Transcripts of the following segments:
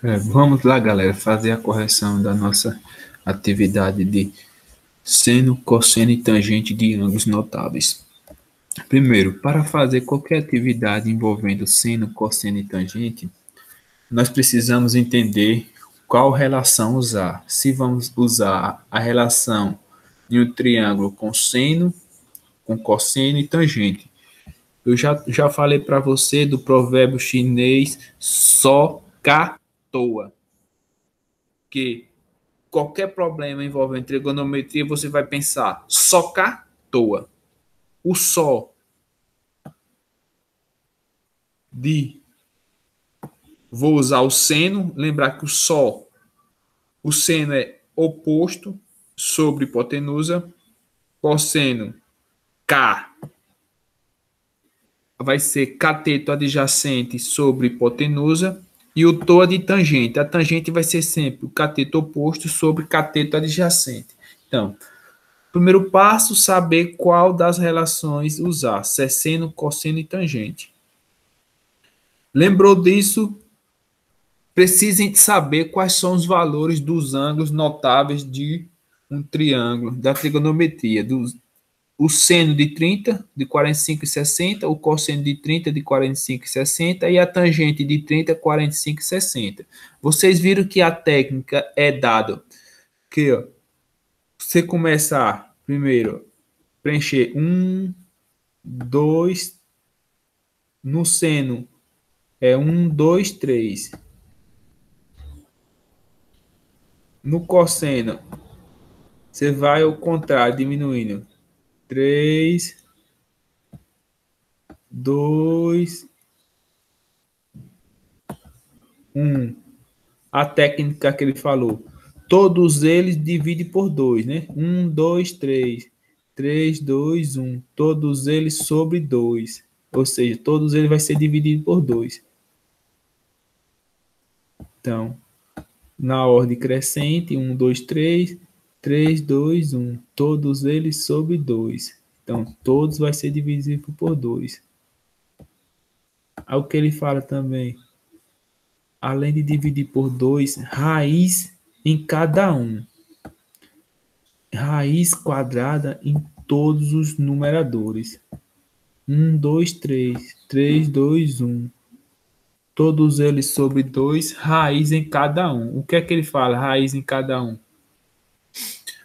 Vamos lá, galera, fazer a correção da nossa atividade de seno, cosseno e tangente de ângulos notáveis. Primeiro, para fazer qualquer atividade envolvendo seno, cosseno e tangente, nós precisamos entender qual relação usar. Se vamos usar a relação de um triângulo com seno, com cosseno e tangente. Eu já falei para você do provérbio chinês só cá toa, que qualquer problema envolvendo trigonometria, você vai pensar só cá toa. O só de vou usar o seno, lembrar que o seno é oposto sobre hipotenusa, cosseno K vai ser cateto adjacente sobre hipotenusa e o toa de tangente. A tangente vai ser sempre o cateto oposto sobre cateto adjacente. Então, primeiro passo, saber qual das relações usar, se é seno, cosseno e tangente. Lembrou disso? Precisem saber quais são os valores dos ângulos notáveis de um triângulo, da trigonometria, o seno de 30, de 45 e 60, o cosseno de 30, de 45 e 60 e a tangente de 30, 45 e 60. Vocês viram que a técnica é dada que ó, você começar primeiro preencher 1, 2, no seno é 1, 2, 3. No cosseno, você vai ao contrário, diminuindo. 3, 2, 1. A técnica que ele falou. Todos eles divide por 2, né? 1, 2, 3. 3, 2, 1. Todos eles sobre 2. Ou seja, todos eles vai ser dividido por 2. Então, na ordem crescente, 1, 2, 3. 3, 2, 1. Todos eles sobre 2. Então, todos vai ser divisível por 2. Aí o que ele fala também? Além de dividir por 2, raiz em cada um. Raiz quadrada em todos os numeradores. 1, 2, 3. 3, 2, 1. Todos eles sobre 2, raiz em cada um. O que é que ele fala? Raiz em cada um.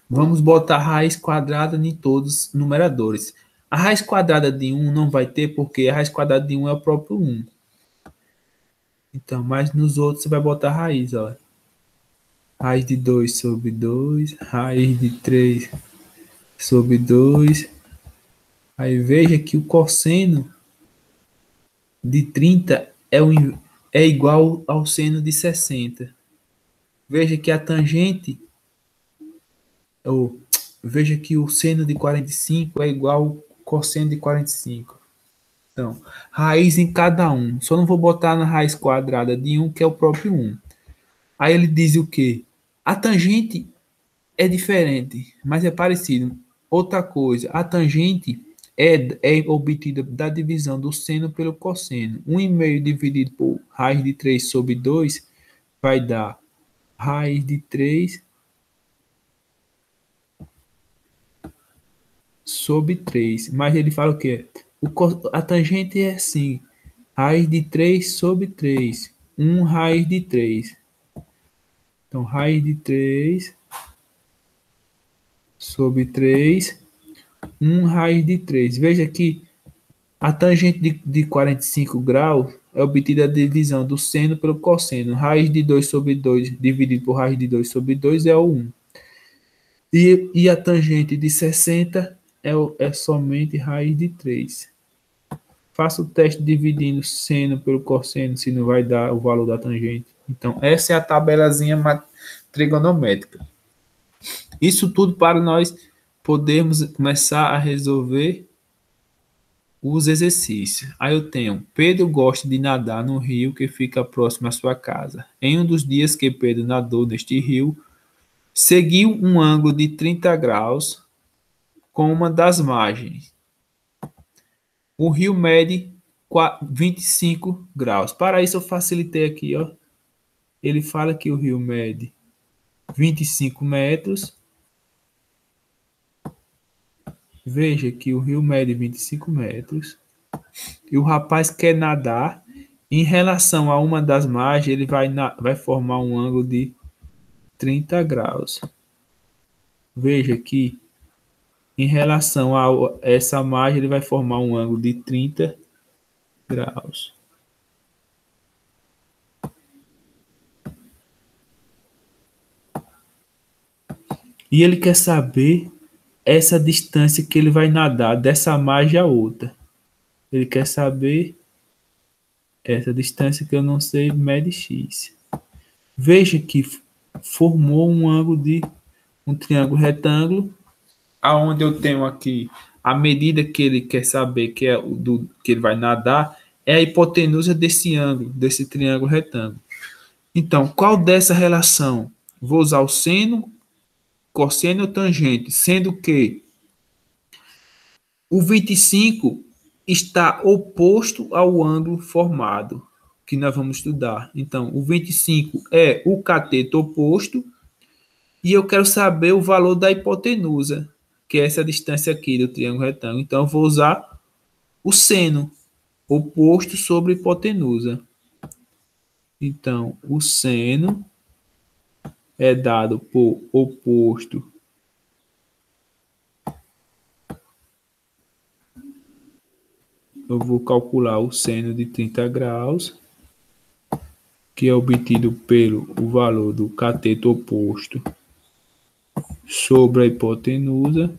Vamos botar raiz quadrada em todos os numeradores. A raiz quadrada de 1 não vai ter, porque a raiz quadrada de 1 é o próprio 1. Então, mas nos outros você vai botar raiz, ó. Raiz de 2 sobre 2, raiz de 3 sobre 2. Aí veja que o cosseno de 30 é igual ao seno de 60. Veja que a tangente, ou veja que o seno de 45 é igual ao cosseno de 45. Então, raiz em cada um. Só não vou botar na raiz quadrada de 1, que é o próprio 1. Aí ele diz o quê? A tangente é diferente, mas é parecido. Outra coisa, a tangente é obtida da divisão do seno pelo cosseno. 1,5 dividido por raiz de 3 sobre 2 vai dar raiz de 3 sobre 3. Mas ele fala o quê? A tangente é assim, raiz de 3 sobre 3. 1 raiz de 3. Então, raiz de 3 sobre 3, 1 raiz de 3. Veja que a tangente de 45 graus é obtida a divisão do seno pelo cosseno. Raiz de 2 sobre 2 dividido por raiz de 2 sobre 2 é o 1. E a tangente de 60 é somente raiz de 3. Faça o teste dividindo seno pelo cosseno, se não vai dar o valor da tangente. Então, essa é a tabelazinha trigonométrica. Isso tudo para nós podermos começar a resolver os exercícios. Aí eu tenho, Pedro gosta de nadar no rio que fica próximo à sua casa. Em um dos dias que Pedro nadou neste rio, seguiu um ângulo de 30 graus com uma das margens. O rio mede 25 graus. Para isso eu facilitei aqui, ó. ele fala que o rio mede 25 metros. Veja que o rio mede 25 metros. E o rapaz quer nadar. Em relação a uma das margens, ele vai formar um ângulo de 30 graus. Veja que em relação a essa margem, ele vai formar um ângulo de 30 graus. E ele quer saber essa distância que ele vai nadar dessa margem a outra. Ele quer saber essa distância que eu não sei, mede x. Veja que formou um ângulo de um triângulo retângulo, aonde eu tenho aqui a medida que ele quer saber, que é do que ele vai nadar, é a hipotenusa desse ângulo, desse triângulo retângulo. Então, qual dessa relação? Vou usar o seno, cosseno ou tangente, sendo que o 25 está oposto ao ângulo formado, que nós vamos estudar. Então, o 25 é o cateto oposto, e eu quero saber o valor da hipotenusa, que é essa distância aqui do triângulo retângulo. Então, eu vou usar o seno oposto sobre hipotenusa. Então, o seno é dado por oposto eu vou calcular o seno de 30 graus, que é obtido pelo o valor do cateto oposto sobre a hipotenusa.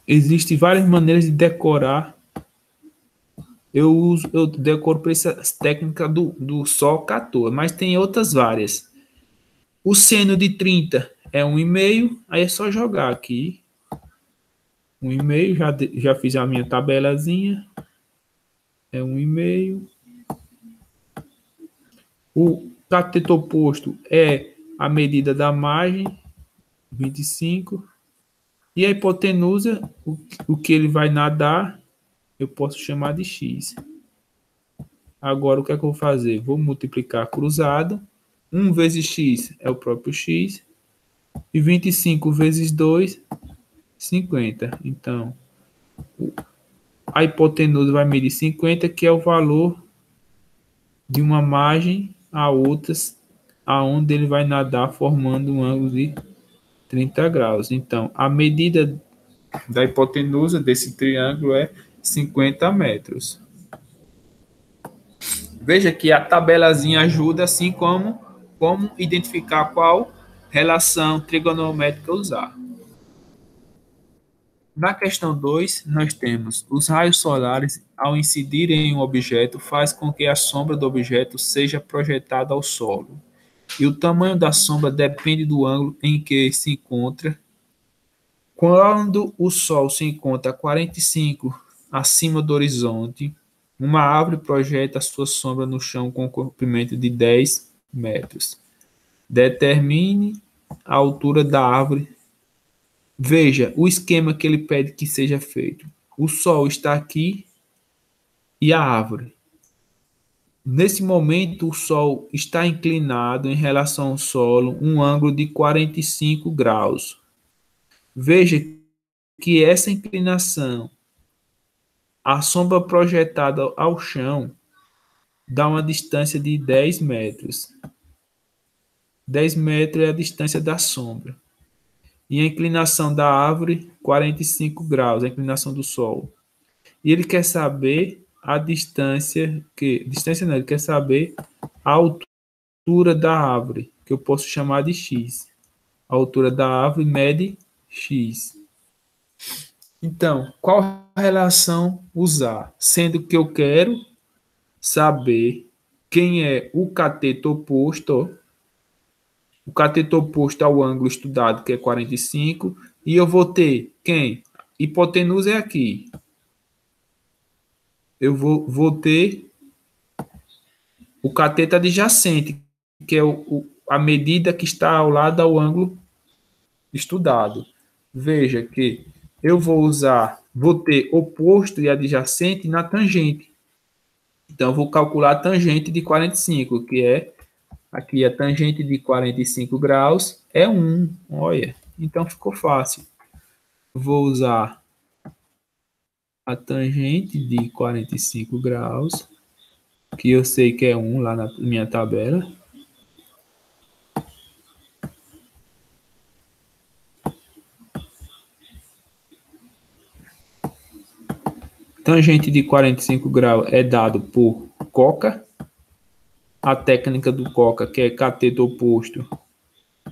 Existem várias maneiras de decorar. Eu decoro por essa técnica do Sol 14, mas tem outras várias. O seno de 30 é 1,5, aí é só jogar aqui. 1,5, já fiz a minha tabelazinha. É 1,5. O cateto oposto é a medida da margem, 25. E a hipotenusa, o que ele vai nadar, eu posso chamar de x. Agora, o que é que eu vou fazer? Vou multiplicar cruzado. 1 vezes x é o próprio x. E 25 vezes 2, 50. Então, a hipotenusa vai medir 50, que é o valor de uma margem a outras, aonde ele vai nadar formando um ângulo de 30 graus. Então, a medida da hipotenusa desse triângulo é 50 metros. Veja que a tabelazinha ajuda, assim como identificar qual relação trigonométrica usar. Na questão 2, nós temos os raios solares, ao incidirem em um objeto, faz com que a sombra do objeto seja projetada ao solo. E o tamanho da sombra depende do ângulo em que se encontra. Quando o Sol se encontra a 45 acima do horizonte, uma árvore projeta a sua sombra no chão com um comprimento de 10 metros. Determine a altura da árvore. Veja o esquema que ele pede que seja feito. O Sol está aqui e a árvore. Nesse momento, o Sol está inclinado em relação ao solo, um ângulo de 45 graus. Veja que essa inclinação, a sombra projetada ao chão, dá uma distância de 10 metros. 10 metros é a distância da sombra. E a inclinação da árvore, 45 graus, a inclinação do Sol. E ele quer saber a distância, ele quer saber a altura da árvore, que eu posso chamar de x. A altura da árvore mede x. Então, qual relação usar? Sendo que eu quero saber quem é o cateto oposto. O cateto oposto ao ângulo estudado, que é 45. E eu vou ter quem? Hipotenusa é aqui. Eu vou ter o cateto adjacente, que é a medida que está ao lado ao ângulo estudado. Veja que eu vou ter oposto e adjacente na tangente. Então, eu vou calcular a tangente de 45, que é aqui a tangente de 45 graus é 1. Olha, então ficou fácil. Vou usar a tangente de 45 graus, que eu sei que é 1 lá na minha tabela. Tangente de 45 graus é dado por coca. A técnica do coca, que é cateto oposto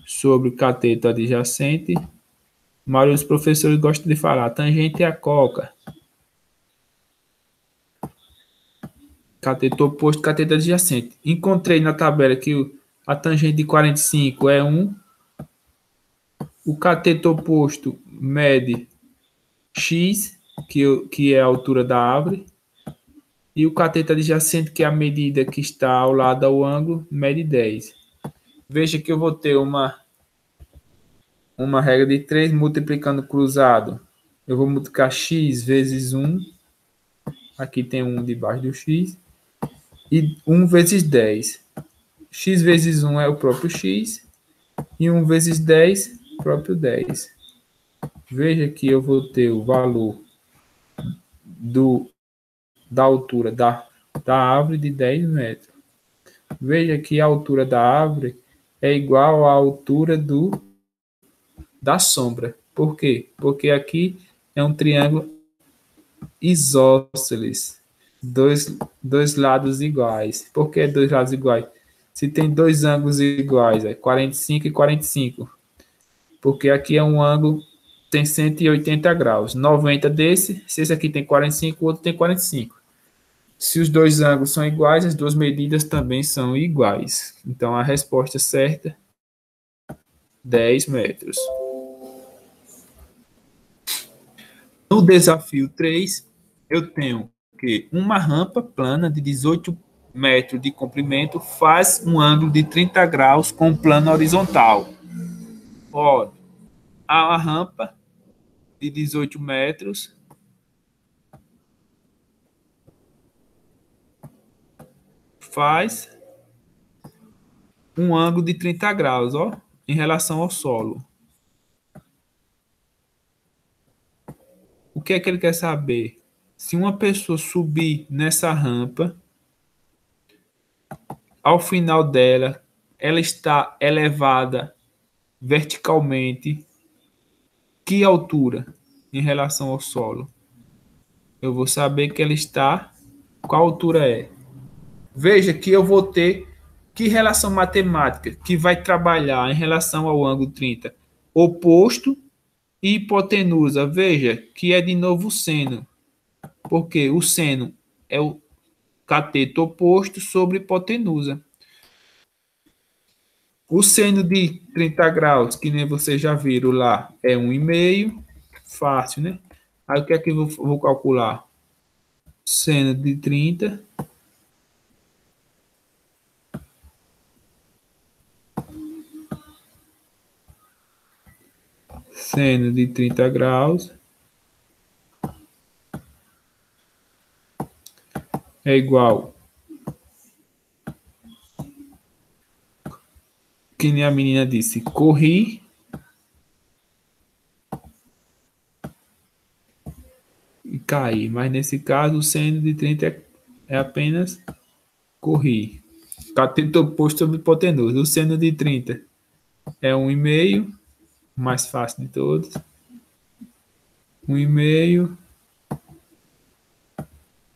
sobre cateto adjacente. A maioria dos professores gosta de falar tangente é a coca. Cateto oposto, cateto adjacente. Encontrei na tabela que a tangente de 45 é 1. O cateto oposto mede x, que é a altura da árvore. E o cateto adjacente, que é a medida que está ao lado do ângulo, mede 10. Veja que eu vou ter uma regra de 3 multiplicando cruzado. Eu vou multiplicar x vezes 1. Aqui tem 1 debaixo do x. E 1 vezes 10. X vezes 1 é o próprio x. E 1 vezes 10, próprio 10. Veja que eu vou ter o valor da altura da árvore de 10 metros. Veja que a altura da árvore é igual à altura da sombra. Por quê? Porque aqui é um triângulo isósceles. Dois lados iguais. Por que dois lados iguais? Se tem dois ângulos iguais, é 45 e 45. Porque aqui é um ângulo tem 180 graus. 90 desse, se esse aqui tem 45, o outro tem 45. Se os dois ângulos são iguais, as duas medidas também são iguais. Então, a resposta certa, 10 metros. No desafio 3, eu tenho que uma rampa plana de 18 metros de comprimento faz um ângulo de 30 graus com plano horizontal. Ó, a rampa de 18 metros faz um ângulo de 30 graus, ó, em relação ao solo. O que é que ele quer saber? Se uma pessoa subir nessa rampa, ao final dela, ela está elevada verticalmente, que altura em relação ao solo? Eu vou saber que ela está, qual altura é? Veja que eu vou ter que relação matemática que vai trabalhar em relação ao ângulo 30? Oposto e hipotenusa. Veja que é de novo o seno, porque o seno é o cateto oposto sobre hipotenusa. O seno de 30 graus, que nem vocês já viram lá, é 1,5. Fácil, né? Aí o que é que eu vou calcular? Seno de 30. Seno de 30 graus é igual, que nem a menina disse, corri e caí. Mas nesse caso, o seno de 30 é apenas corri. Cateto oposto sobre hipotenusa. O seno de 30 é 1,5, mais fácil de todos. 1,5.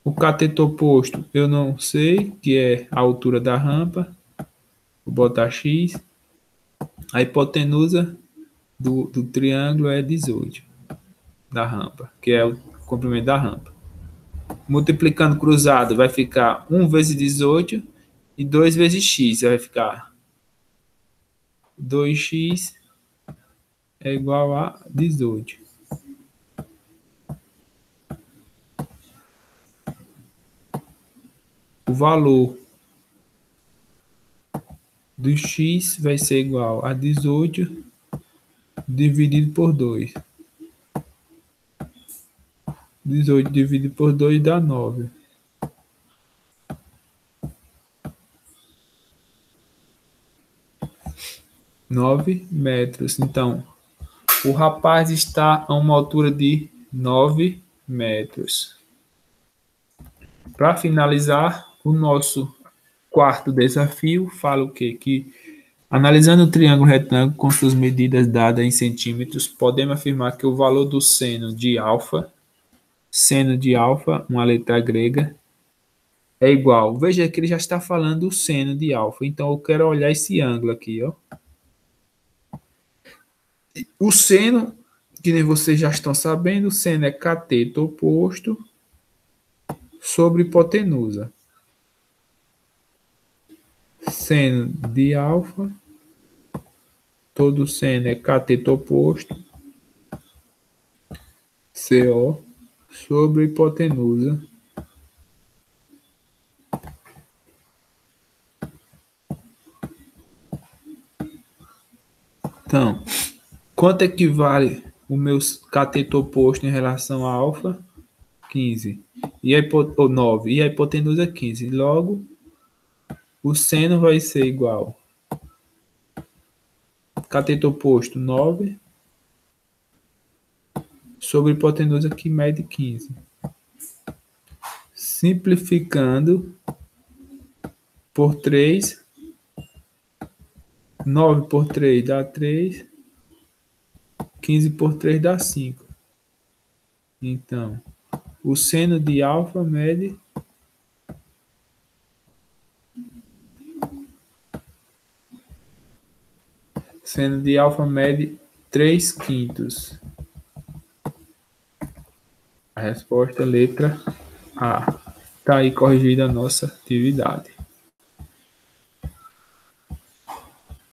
O cateto oposto eu não sei, que é a altura da rampa. Vou botar x. A hipotenusa do triângulo é 18 da rampa, que é o comprimento da rampa. Multiplicando cruzado vai ficar 1 vezes 18 e 2 vezes x. Vai ficar 2x é igual a 18. O valor do x vai ser igual a 18 dividido por 2. 18 dividido por 2 dá 9. 9 metros. Então, o rapaz está a uma altura de 9 metros. Para finalizar, o nosso quarto desafio fala o quê? Que analisando o triângulo retângulo com suas medidas dadas em centímetros, podemos afirmar que o valor do seno de alfa, uma letra grega, é igual. Veja que ele já está falando o seno de alfa. Então eu quero olhar esse ângulo aqui, ó. O seno, que nem vocês já estão sabendo, o seno é cateto oposto sobre hipotenusa. Seno de alfa, todo seno é cateto oposto, CO, sobre hipotenusa. Então, quanto equivale o meu cateto oposto em relação a alfa? 15. E a 9. E a hipotenusa 15. Logo, o seno vai ser igual. Cateto oposto 9 sobre hipotenusa que mede 15. Simplificando por 3, 9 por 3 dá 3, 15 por 3 dá 5. Então, o seno de alfa mede seno de alfa mede 3 quintos. A resposta é letra A. Está aí corrigida a nossa atividade.